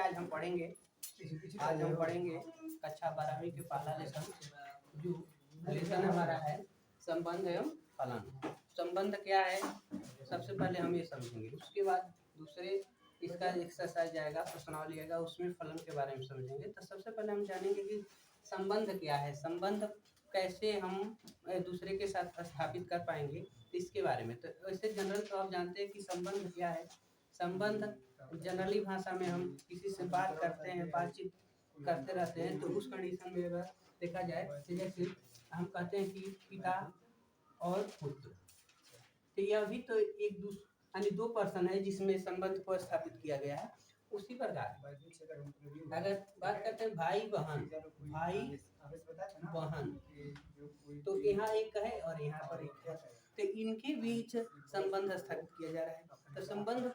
आज हम पढ़ेंगे कक्षा 12वीं के पहला लेसन, जो लेसन हमारा है संबंध एवं फलन। संबंध क्या है सबसे पहले हम ये समझेंगे, उसके बाद दूसरे इसका एक्सरसाइज आएगा, प्रश्नावली आएगा, उसमें फलन के बारे में समझेंगे। तो सबसे पहले हम जानेंगे कि संबंध क्या है, संबंध कैसे हम दूसरे के साथ स्थापित कर पाएंगे इसके बारे में। तो वैसे जनरल तो आप जानते हैं कि संबंध क्या है। संबंध जनरली भाषा में हम किसी से बात करते हैं, बातचीत करते रहते हैं, तो उस कंडीशन में अगर देखा जाए तो जैसे हम कहते हैं कि पिता और पुत्र, तो यह भी तो एक दूसरे यानी दो पर्सन है जिसमें संबंध को स्थापित किया गया है। उसी प्रकार अगर बात करते हैं भाई बहन तो यहाँ एक है और यहाँ पर एक है, तो इनके बीच संबंध स्थापित किया जा रहा है। तो संबंध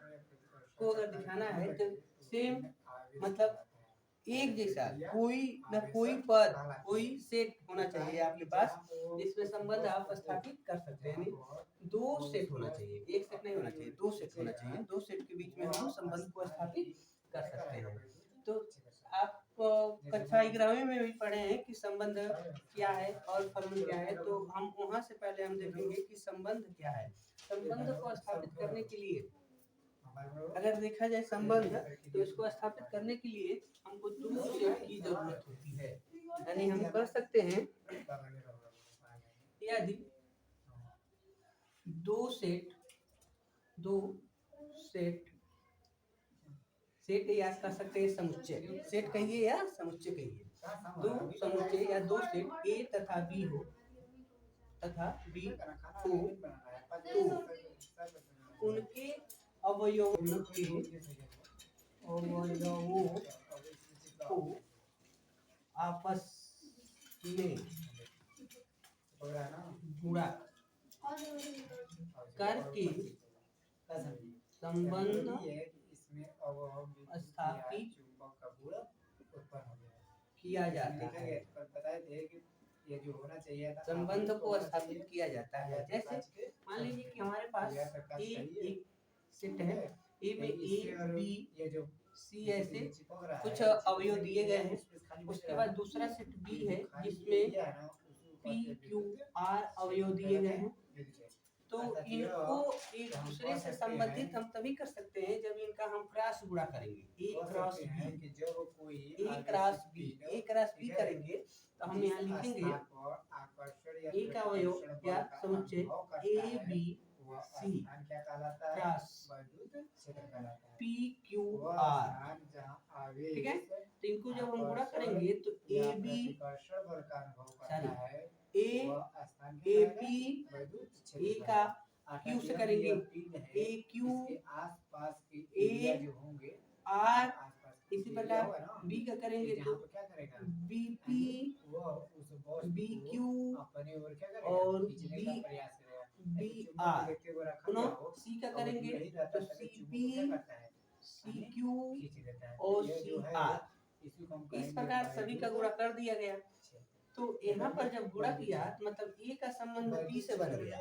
को अगर दिखाना है तो सेम मतलब एक जैसा कोई न कोई पद, कोई सेट होना चाहिए आपके पास जिसमें संबंध आप स्थापित कर सकते हैं। दो सेट होना चाहिए, एक सेट नहीं होना चाहिए, दो सेट होना चाहिए। दो सेट के बीच में हम संबंध को स्थापित कर सकते हैं। तो आप कक्षा 11वीं में भी पढ़े हैं कि संबंध क्या है और फलन क्या है, तो हम वहां से पहले हम देखेंगे कि संबंध क्या है। संबंध को स्थापित करने के लिए अगर देखा जाए संबंध, तो इसको स्थापित करने के लिए हमको दो सेट की जरूरत होती है। यानी हम कर सकते हैं यदि दो सेट याद कर सकते हैं, समुच्चय सेट कहिए या समुच्चय कहिए, दो समुच्चय या दो सेट ए तथा बी हो तो उनके अवयवों को आपस में गुणा करके संबंध स्थापित किया जाता है। ये जो होना चाहिए संबंध को स्थापित किया जाता है। जैसे मान लीजिए कि हमारे पास एक सेट है, ए में ए बी सी ऐसे कुछ अवयव दिए गए हैं। उसके बाद दूसरा सेट बी है जिसमें पी क्यू आर अवयव दिए गए हैं। तो इनको एक दूसरे से संबंधित हम तभी कर सकते हैं जब इनका हम क्रॉस गुणा करेंगे। ए क्रॉस बी करेंगे तो हम यहाँ लिखेंगे ए का अवयव या समुच्चय A B C cross P Q R, ठीक है। तो इनको जब हम गुणा करेंगे तो A B A P A का क्यू से करेंगे ए क्यू ए आर, इसी प्रकार बी का करेंगे तो बी पी बी क्यू और बी आर। सी का करेंगे तो सी पी सी क्यू और सी आर। इस प्रकार सभी का गुणा कर दिया गया। तो यहाँ पर जब गुणा किया तो मतलब ए का संबंध बी से बन गया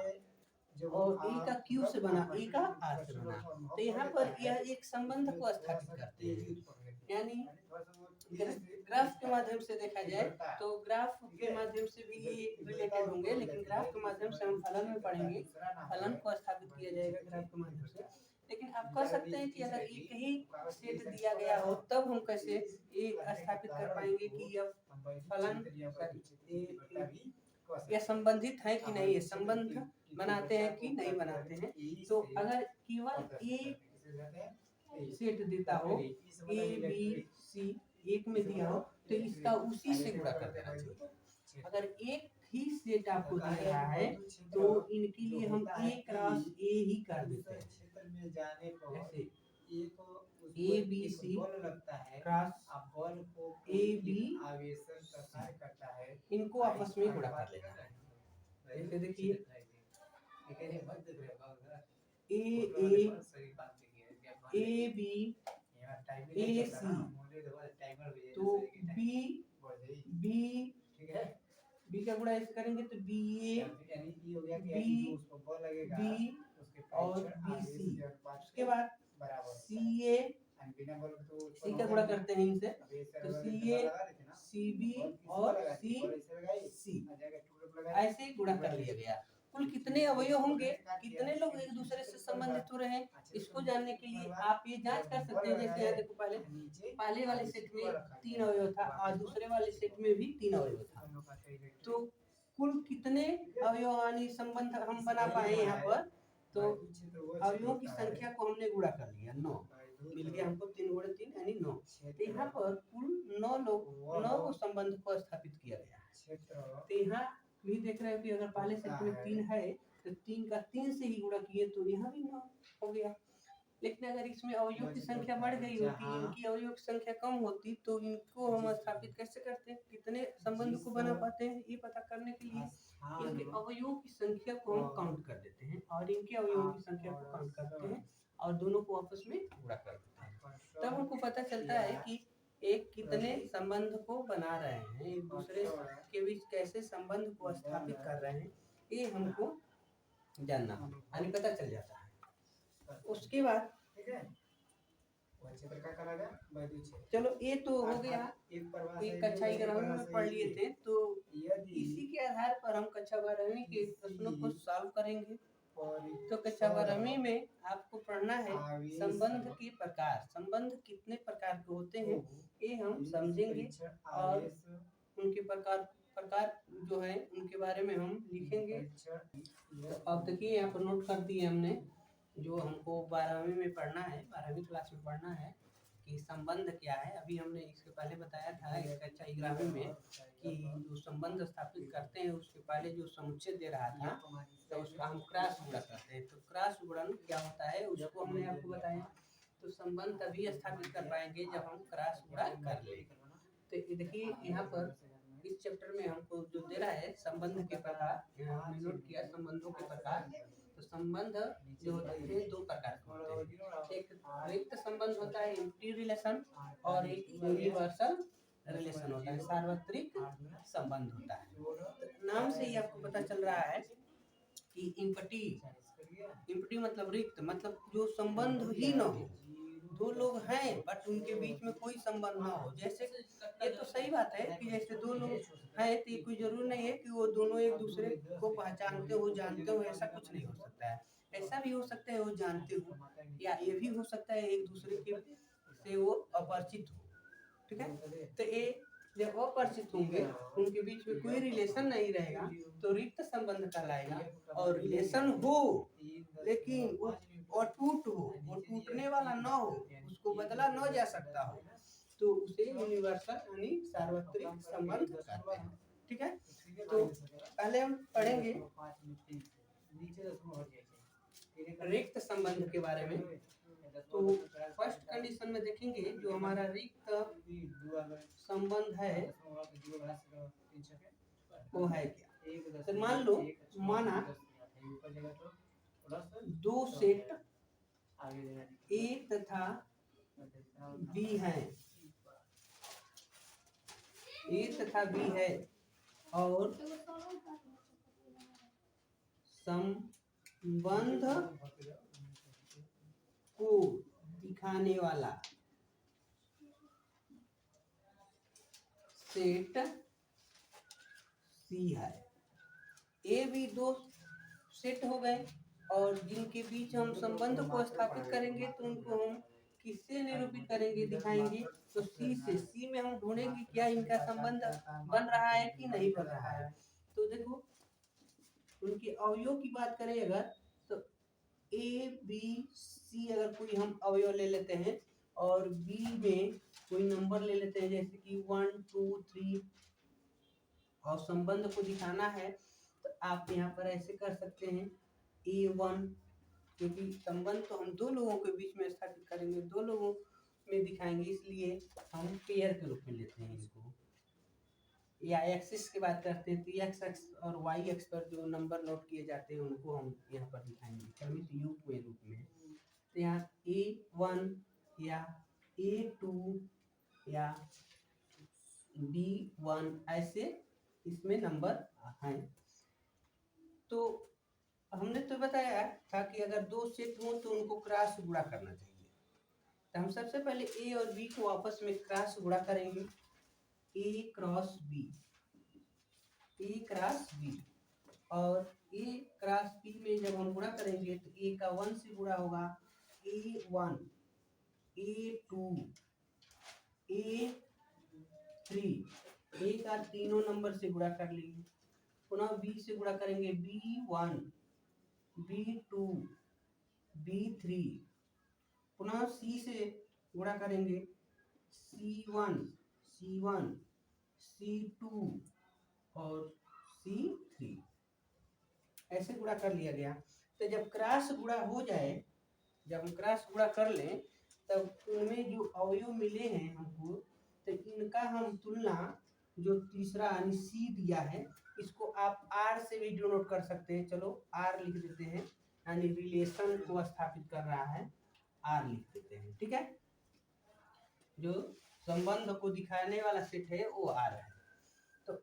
और ए का क्यू से बना, ए का आर से बना। तो यहाँ पर यह एक संबंध को स्थापित करते हैं। यानी ग्राफ के माध्यम से देखा जाए तो ग्राफ के माध्यम से भी ये रिलेटेड होंगे, लेकिन ग्राफ के माध्यम से हम फलन में पढ़ेंगे, फलन को स्थापित किया जाएगा ग्राफ के माध्यम से। लेकिन आप कह सकते हैं कि अगर एक ही सेट दिया गया हो तब हम कैसे ये स्थापित कर पाएंगे कि यह फलन यह संबंधित है कि नहीं, संबंध बनाते हैं कि नहीं बनाते हैं। तो अगर केवल एक सेट देता हो ए बी सी एक में दिया हो तो इसका उसी से गुणा कर देना चाहिए। अगर एक ही सेट आपको दिया रहा है तो इनके लिए हम ए क्रॉस ए ही कर देते हैं। जैसे A B C cross A B इनको आपस में गुणा कर देना है। जैसे देखिए ए बी ए सी तो बी का गुणा ऐसे करेंगे तो बी ए बी और बी सी। उसके बाद सी ए सी का गुणा करते हैं इनसे, तो सी ए सी बी और सी सी ऐसे गुणा कर लिया गया। कुल कितने अवयव होंगे, कितने लोग एक दूसरे से संबंधित हो रहे हैं, इसको जानने के लिए आप ये जांच कर सकते हैं। जैसे यहाँ देखो, पहले वाले सेट में 3 अवयव था और दूसरे वाले सेट में भी 3 अवयव था, तो कुल कितने अवयव यानी संबंध हम बना पाए यहाँ पर, तो अवयवों की संख्या को हमने गुणा कर लिया, 9 मिल गया हमको, 3 गुणा 3 यानी 9। तो यहाँ पर कुल 9 संबंध को स्थापित किया गया। तो यहाँ भी देख रहे हैं कि अगर पहले सेट में 3 है तो 3 का 3 से ही गुणा किए तो यहाँ भी 9 हो गया। लेकिन अगर इसमें अवयव की संख्या बढ़ गई होती, इनकी अवयव की संख्या कम होती, तो इनको हम स्थापित कैसे करते हैं, कितने संबंध को बना पाते हैं, ये पता करने के लिए इनके अवयवों की संख्या को हम काउंट कर देते हैं और इनके अवयवों की संख्या को काउंट करते हैं और दोनों को आपस में गुणा कर देते हैं। तब हमको पता चलता है कि एक कितने संबंध को बना रहे हैं, एक दूसरे के बीच कैसे संबंध को स्थापित कर रहे हैं, ये हमको जानना यानी पता चल जाता है। उसके बाद चलो ये तो हो गया, एक कक्षा 11वीं में पढ़ लिए थे, तो इसी के आधार पर हम कक्षा 12वीं के प्रश्नों को सॉल्व करेंगे। तो कक्षा 12वीं में आपको पढ़ना है संबंध के प्रकार, संबंध कितने प्रकार के होते हैं ये हम समझेंगे और उनके प्रकार जो है उनके बारे में हम लिखेंगे। तो अब देखिए यहाँ पर नोट कर दिए हमने, जो हमको 12वीं में पढ़ना है, 12वीं क्लास में पढ़ना है कि संबंध क्या है। अभी हमने इसके पहले बताया था कक्षा 11वीं में कि जो संबंध स्थापित करते हैं उसके पहले जो समुच्चय दे रहा था तो उसका हम क्रॉस गुणा करते हैं। तो क्रॉस गुणन क्या होता है उसको हमने आपको बताया। तो संबंध तभी स्थापित कर पाएंगे जब हम क्रॉस गुणा कर ले। तो देखिए यहाँ पर इस चैप्टर में हमको जो दे रहा है संबंध के प्रकार, यहाँ हमने नोट किया संबंधों के प्रकार। तो संबंध जो होते हैं 2 प्रकार के होते हैं, एक रिक्त संबंध होता है एम्प्टी रिलेशन और एक यूनिवर्सल रिलेशन होता है, सार्वत्रिक संबंध होता है। तो नाम से ही आपको पता चल रहा है कि एम्प्टी मतलब रिक्त, मतलब जो संबंध ही न हो, 2 लोग हैं बट उनके बीच में कोई संबंध ना हो। जैसे ये तो सही बात है कि जैसे 2 लोग हैं तो कोई जरूरी नहीं है कि वो दोनों एक दूसरे को पहचानते हो, जानते हो, ऐसा कुछ नहीं हो सकता है। ऐसा भी हो सकता है वो जानते हो, या ये भी हो सकता है एक दूसरे के से वो अपरिचित हो, ठीक है। तो ये जब अपरिचित होंगे उनके बीच में कोई रिलेशन नहीं रहेगा तो रिक्त संबंध कहलाएगा। और रिलेशन हो लेकिन वो अटूट हो, वो टूटने वाला न हो, उसको बदला न जा सकता हो, तो उसे यूनिवर्सल यानी सार्वत्रिक संबंध कहते हैं, ठीक है। तो पहले हम पढ़ेंगे रिक्त संबंध के बारे में। तो फर्स्ट कंडीशन में देखेंगे जो हमारा रिक्त संबंध है वो है क्या। तो मान लो, माना 2 सेट ए तथा बी है, ए तथा बी है और संबंध को दिखाने वाला सेट सी है। ए भी 2 सेट हो गए और जिनके बीच हम संबंध को स्थापित करेंगे तो उनको हम किससे निरूपित करेंगे, दिखाएंगे। तो सी से, सी में हम ढूंढेंगे क्या इनका संबंध बन रहा है कि नहीं बन रहा है। तो देखो उनके अवयव की बात करें अगर, तो ए बी सी अगर कोई हम अवयव ले लेते हैं और बी में कोई नंबर ले लेते हैं जैसे कि 1 2 3 और संबंध को दिखाना है तो आप यहाँ पर ऐसे कर सकते हैं A1, क्योंकि संबंध तो हम 2 लोगों के बीच में स्थापित करेंगे, 2 लोगों में दिखाएंगे, इसलिए हम पेयर के रूप में लेते हैं इनको। या एक्सिस की बात करते हैं तो एक्स एक्स और वाई एक्स पर जो नंबर नोट किए जाते हैं उनको हम यहाँ पर दिखाएंगे क्रमित युग के रूप में। तो यहाँ A1 या A2 या D1 ऐसे इसमें नंबर हैं। तो हमने तो बताया था कि अगर 2 सेट हो तो उनको क्रॉस गुणा करना चाहिए। तो हम सबसे पहले ए और बी को आपस में क्रॉस गुणा करेंगे, ए क्रॉस बी, ए क्रॉस बी, और ए क्रॉस बी में जब हम गुणा करेंगे तो ए का 1 से गुणा होगा, A1, A2, A3, ए का तीनों नंबर से गुणा कर लेंगे, पुनः बी से गुणा करेंगे B1, B2, B3, पुनः सी से गुणा करेंगे C1, C1, C2 और C3, ऐसे गुणा कर लिया गया। तो जब क्रॉस गुणा हो जाए, जब हम क्रॉस गुणा कर लें तब उनमें जो अवयव मिले हैं हमको, तो इनका हम तुलना जो तीसरा यानी सी दिया है इसको आप आर से भी डिनोट कर सकते हैं। चलो आर लिख देते हैं, यानी रिलेशन को स्थापित कर रहा है, आर लिख देते हैं, ठीक है। जो संबंध को दिखाने वाला सेट है वो आर है। तो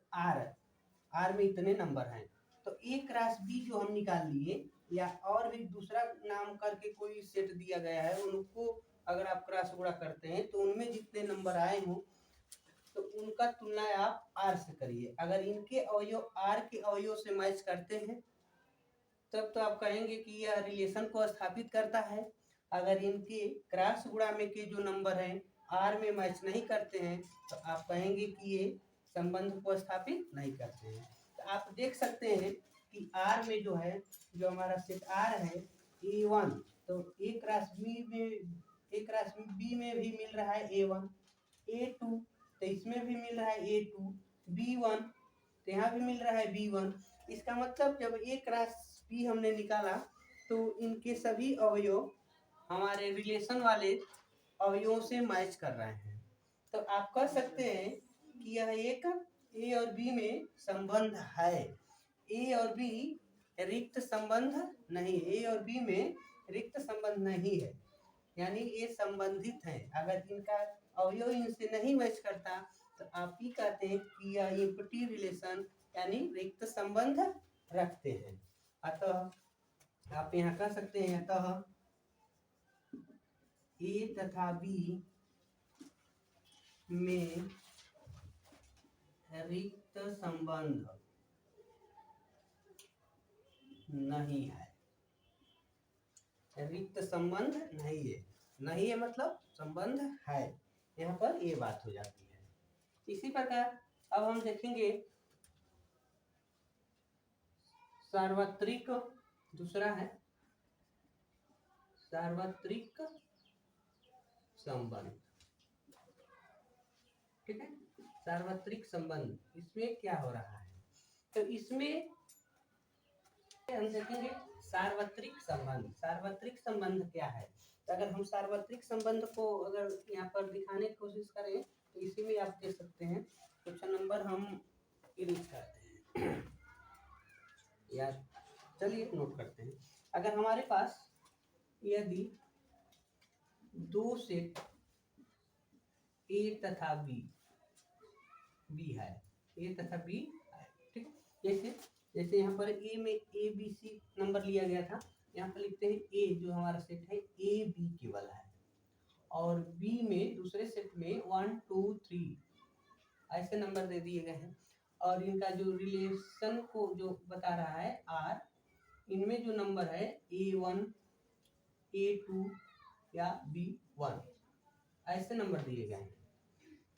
आर में इतने नंबर हैं, तो ए क्रॉस बी जो हम निकाल लिए, या और भी दूसरा नाम करके कोई सेट दिया गया है, उनको अगर आप क्रॉस गुणा करते हैं तो उनमें जितने नंबर आए हों तो उनका तुलना आप आर से करिए। अगर इनके अवयव आर के अवयव से मैच करते हैं तब तो आप कहेंगे कि यह रिलेशन को स्थापित करता है। अगर इनके क्रॉस गुणा में के जो नंबर हैं आर में मैच नहीं करते हैं तो आप कहेंगे कि ये संबंध को स्थापित नहीं करते हैं। तो आप देख सकते हैं कि आर में जो है, जो हमारा सेट आर है A1, तो ए क्रॉस बी में भी मिल रहा है A1, A2 तो इसमें भी मिल रहा है A2, B1 तो यहाँ भी मिल रहा है B1। इसका मतलब जब ए क्रॉस बी हमने निकाला तो इनके सभी अवयव हमारे रिलेशन वाले अवयवों से मैच कर रहे हैं। तो आप कह सकते हैं कि यह एक ए और बी में संबंध है। ए और बी रिक्त संबंध नहीं, ए और बी में रिक्त संबंध नहीं है, यानी ये संबंधित हैं। अगर इनका अवयव इनसे नहीं मैच करता तो आप ही कहते हैं कि यह एम्प्टी रिलेशन यानी रिक्त संबंध रखते हैं। अतः आप यहाँ कह सकते हैं, अतः ए तथा बी में रिक्त संबंध नहीं है, रिक्त संबंध नहीं है, नहीं है मतलब संबंध है, यहाँ पर ये बात हो जाती है। इसी प्रकार अब हम देखेंगे सार्वत्रिक, दूसरा है सार्वत्रिक संबंध, ठीक है। सार्वत्रिक संबंध, इसमें क्या हो रहा है, तो इसमें हम देखेंगे सार्वत्रिक संबंध। सार्वत्रिक संबंध क्या है, तो अगर हम सार्वत्रिक संबंध को अगर यहाँ पर दिखाने की कोशिश करें तो इसी में आप देख सकते हैं। क्वेश्चन नंबर हम इरेज करते हैं या चलिए नोट करते हैं। अगर हमारे पास यदि दो सेट ए तथा बी है, ए तथा बी है, ठीक है। जैसे यहाँ पर ए में ए बी सी नंबर लिया गया था, यहाँ पर लिखते हैं ए जो हमारा सेट है ए बी केवल है, और बी में दूसरे सेट में 1 2 3 ऐसे नंबर दे दिए गए हैं, और इनका जो रिलेशन को जो बता रहा है आर, इनमें जो नंबर है A1 A2 या B1 ऐसे नंबर दिए गए हैं।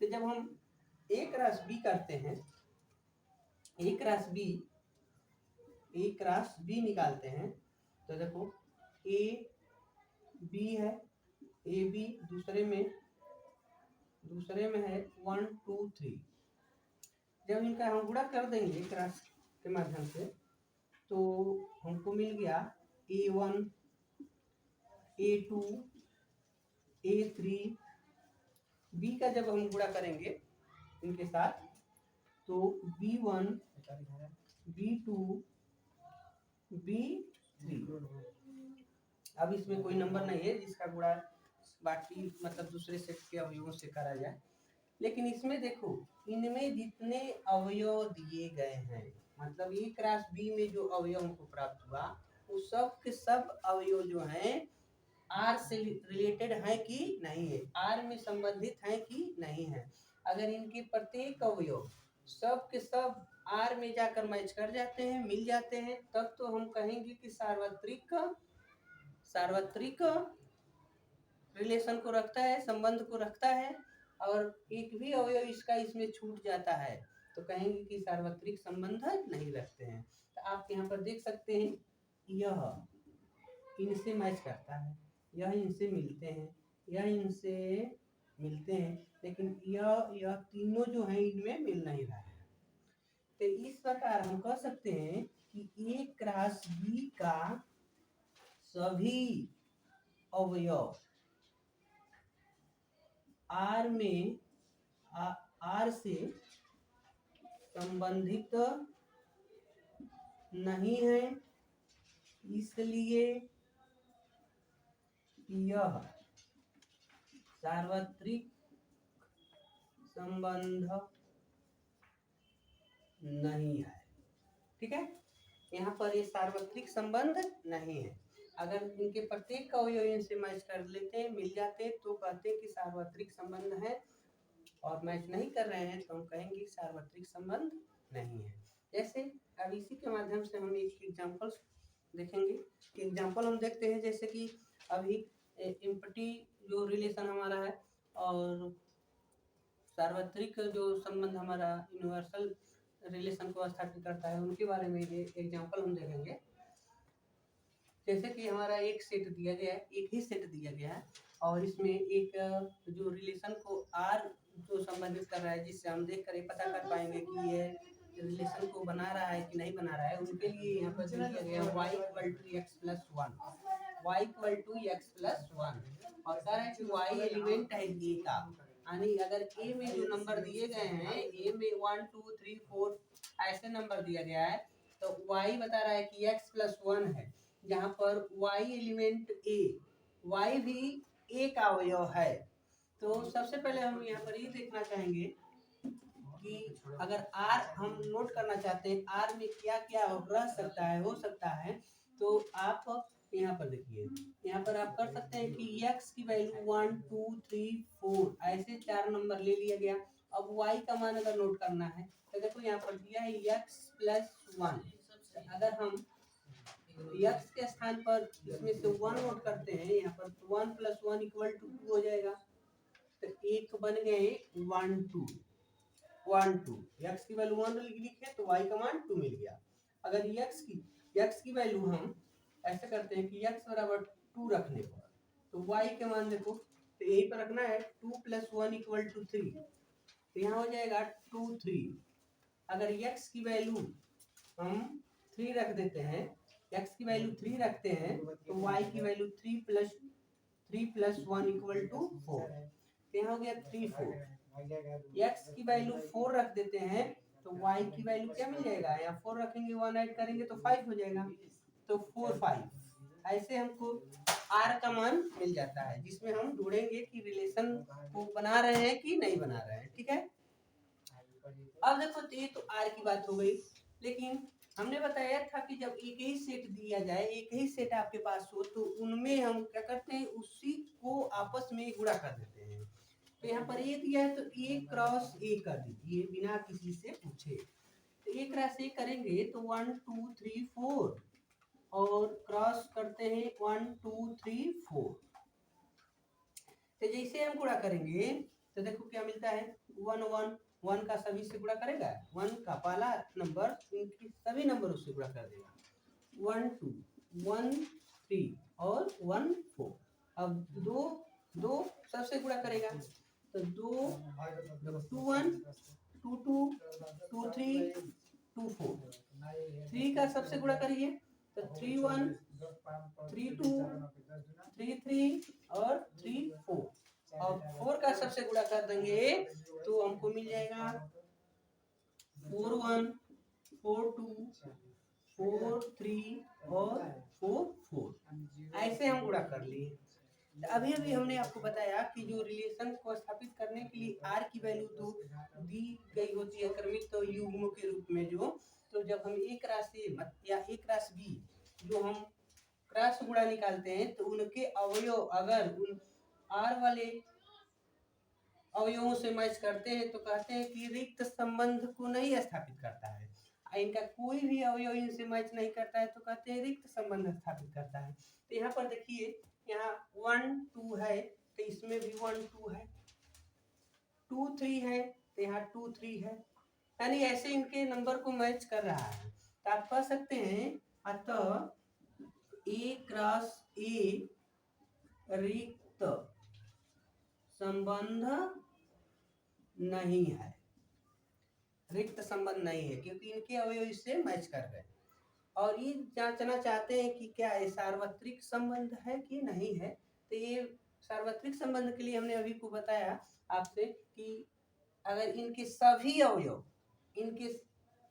तो जब हम ए क्रॉस बी करते हैं, ए क्रॉस बी निकालते हैं, तो देखो ए बी है, ए बी दूसरे में है 1 2 3। जब इनका हम गुणा कर देंगे क्रॉस के माध्यम से तो हमको मिल गया A1 A2 A3, बी का जब हम गुणा करेंगे इनके साथ तो B1 B2 B3। अब इसमें कोई नंबर नहीं है जिसका गुणा बाकी मतलब दूसरे सेट के अवयवों से करा जाए, लेकिन इसमें देखो इनमें जितने अवयव दिए गए हैं, मतलब ए क्रॉस बी में जो अवयव हमको प्राप्त हुआ वो सब के सब अवयव जो हैं आर से रिलेटेड है कि नहीं है, आर में संबंधित है कि नहीं है। अगर इनके प्रत्येक अवयव सब के सब आर में जाकर मैच कर जाते हैं, मिल जाते हैं, तब तो हम कहेंगे कि सार्वत्रिक रिलेशन को रखता है, संबंध को रखता है। और एक भी अवयव इसका इसमें छूट जाता है तो कहेंगे कि सार्वत्रिक संबंध नहीं रखते हैं। तो आप यहाँ पर देख सकते हैं, यह इनसे मैच करता है, यह इनसे मिलते हैं, यह इनसे मिलते हैं, लेकिन यह तीनों जो हैं इनमें मिल नहीं रहा है। तो इस प्रकार हम कह सकते हैं कि A क्रॉस B का सभी अवयव R में R से संबंधित नहीं है, इसलिए यह सार्वत्रिक संबंध नहीं है। ठीक है, यहाँ पर ये सार्वत्रिक संबंध नहीं है। अगर इनके प्रत्येक अवयव इनसे मैच कर लेते हैं, मिल जाते हैं, तो कहते हैं कि सार्वत्रिक संबंध है। और मैच नहीं कर रहे हैं तो हम कहेंगे सार्वत्रिक संबंध नहीं है। जैसे अब इसी के माध्यम से हम एक एग्जाम्पल देखेंगे। एग्जाम्पल हम देखते हैं, जैसे कि अभी एम्पटी जो रिलेशन हमारा है और सार्वत्रिक जो संबंध हमारा यूनिवर्सल रिलेशन को स्थापित करता है, उनके बारे में एग्जाम्पल हम देखेंगे। जैसे कि हमारा एक सेट दिया गया है, एक ही सेट दिया गया है और इसमें एक जो रिलेशन को आर जो संबंधित कर रहा है, जिससे हम देख कर ये पता कर पाएंगे कि ये रिलेशन को बना रहा है कि नहीं बना रहा है, उनके लिए यहाँ पर दिया गया y = x+1, y = x+1 और कह रहा है कि y एलिमेंट है a का। यानी अगर a में जो नंबर दिए गए हैं, a में 1 2 3 4 ऐसे नंबर दिया गया है, तो y बता रहा है कि x+1 है, जहाँ पर y एलिमेंट a, y भी a का अवयव है। तो सबसे पहले हम यहाँ पर ये देखना चाहेंगे कि अगर r हम नोट करना चाहते हैं, r में क्या क्या रह सकता है, हो सकता है, तो आप यहाँ पर देखिए, यहाँ पर आप कर सकते हैं कि x की वैल्यू 1 2 3 4 ऐसे 4 नंबर ले लिया गया। अब y का मान अगर नोट करना है तो देखो यहाँ पर दिया है x+1। अगर हम x के स्थान पर इसमें से 1 नोट करते हैं, यहाँ पर 1 + 1 = 2 हो जाएगा। तो एक बन गए 1 2 1 2, x की वैल्यू 1 लिखे तो y का मान 2 मिल गया। अगर x की वैल्यू हम ऐसे करते हैं कि x = 2 रखने पर, तो y के मान देखो, तो यही पर रखना है, 2 + 1 = 3, तो यहाँ हो जाएगा 2 3। अगर x की वैल्यू हम 3 रख देते हैं, x की वैल्यू 3 रखते हैं, तो y की वैल्यू 3 + 1 = 4, तो यहाँ हो गया 3 4। x की वैल्यू 4 रख देते हैं तो y की वैल्यू क्या मिल जाएगा, यहाँ 4 रखेंगे, 1 ऐड करेंगे तो 5 हो जाएगा, तो 4 5। ऐसे हमको r का मान मिल जाता है, जिसमें हम ढूंढेंगे कि रिलेशन को बना रहे हैं कि नहीं बना रहे हैं। ठीक है, अब देखो, तो ये तो r की बात हो गई, लेकिन हमने बताया था कि जब एक ही सेट दिया जाए, एक ही सेट आपके पास हो, तो उनमें हम क्या करते हैं, उसी को आपस में गुणा कर देते हैं। तो यहाँ पर a दिया है तो a क्रॉस a कर दीजिए बिना किसी से पूछे। तो a क्रॉस a करेंगे तो 1 2 3 4 और क्रॉस करते हैं 1 2 3 4। तो जैसे हम गुणा करेंगे तो देखो क्या मिलता है, 1 1 1 का सभी से गुणा करेगा, 1 का पहला नंबर इनकी सभी नंबरों से गुणा कर देगा, 1 2 1 3 और 1 4। अब दो सबसे गुणा करेगा, तो 2 2 1 2 2 2 3 2 4। 3 का सबसे गुणा करिए तो 3 1 3 2 3 3 और 3 4। और 4 का सबसे गुणा कर देंगे तो हमको मिल जाएगा 4 1 4 2 4 3 और 4 4। ऐसे हम गुणा कर लिए। अभी हमने आपको बताया कि जो रिलेशन को स्थापित करने के लिए r की वैल्यू तो दी गई होती है क्रमिक तो युग्मों के रूप में, जो तो जब हम एक राशि या एक राशि b जो हम क्रॉस गुणा निकालते हैं तो उनके अवयव अगर उन आर वाले अवयवों से मैच करते हैं तो कहते हैं कि रिक्त संबंध को नहीं स्थापित करता है। इनका कोई भी अवयव इनसे मैच नहीं करता है तो कहते हैं रिक्त संबंध स्थापित करता है। तो यहाँ पर देखिए, यहाँ 1 2 है तो इसमें भी 1 2 है, 2 3 है तो यहाँ 2 3 है, यानी ऐसे इनके नंबर को मैच कर रहा है। तो आप कह सकते हैं अतः ए क्रॉस ए रिक्त संबंध नहीं है, रिक्त संबंध नहीं है क्योंकि इनके अवयव इससे मैच कर रहे हैं। और ये जांचना चाहते हैं कि क्या ये सार्वत्रिक संबंध है कि नहीं है। तो ये सार्वत्रिक संबंध के लिए हमने अभी को बताया आपसे कि अगर इनके सभी अवयव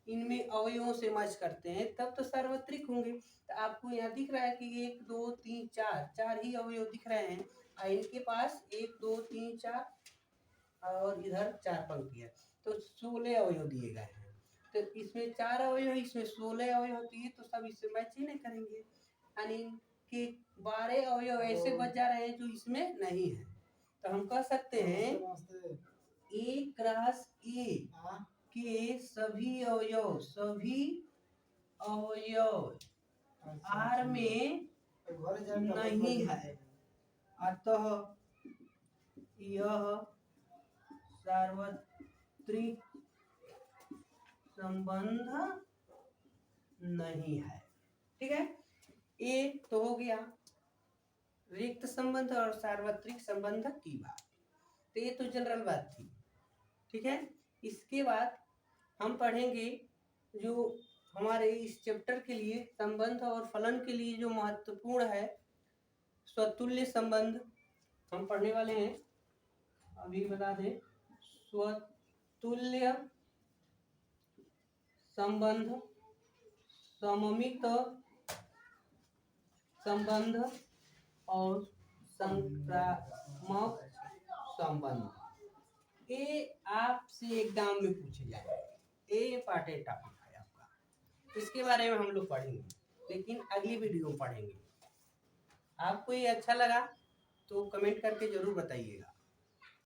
इनमें अवयवों से मैच करते हैं तब तो सार्वत्रिक होंगे। तो आपको यहाँ दिख रहा है कि 1 2 3 4 ही अवयव दिख रहे हैं और इनके पास 1 2 3 4 और इधर 4 पंक्तियां, तो 16 अवयव दिए गए हैं। तो इसमें 4 अवयव, इसमें 16 अवयव होती है तो सब इससे मैच ही नहीं करेंगे, यानी कि 12 अवयव ऐसे बच जा रहे हैं जो इसमें नहीं है। तो हम कह सकते हैं ए क्रॉस ए के सभी अवयव आर में नहीं है, अतः यह सार्वत्रिक संबंध नहीं है। ठीक है, ये तो हो गया रिक्त संबंध और सार्वत्रिक संबंध की बात। तो ये तो जनरल बात थी। ठीक है, इसके बाद हम पढ़ेंगे जो हमारे इस चैप्टर के लिए संबंध और फलन के लिए जो महत्वपूर्ण है, स्वतुल्य संबंध हम पढ़ने वाले हैं। अभी बता दें, स्वतुल्य संबंध, सममित संबंध और संक्रामक संबंध, ये आपसे एग्जाम में पूछे जाएंगे। ये इंपॉर्टेंट टॉपिक है आपका, इसके बारे में हम लोग पढ़ेंगे, लेकिन अगली वीडियो में पढ़ेंगे। आपको ये अच्छा लगा तो कमेंट करके जरूर बताइएगा।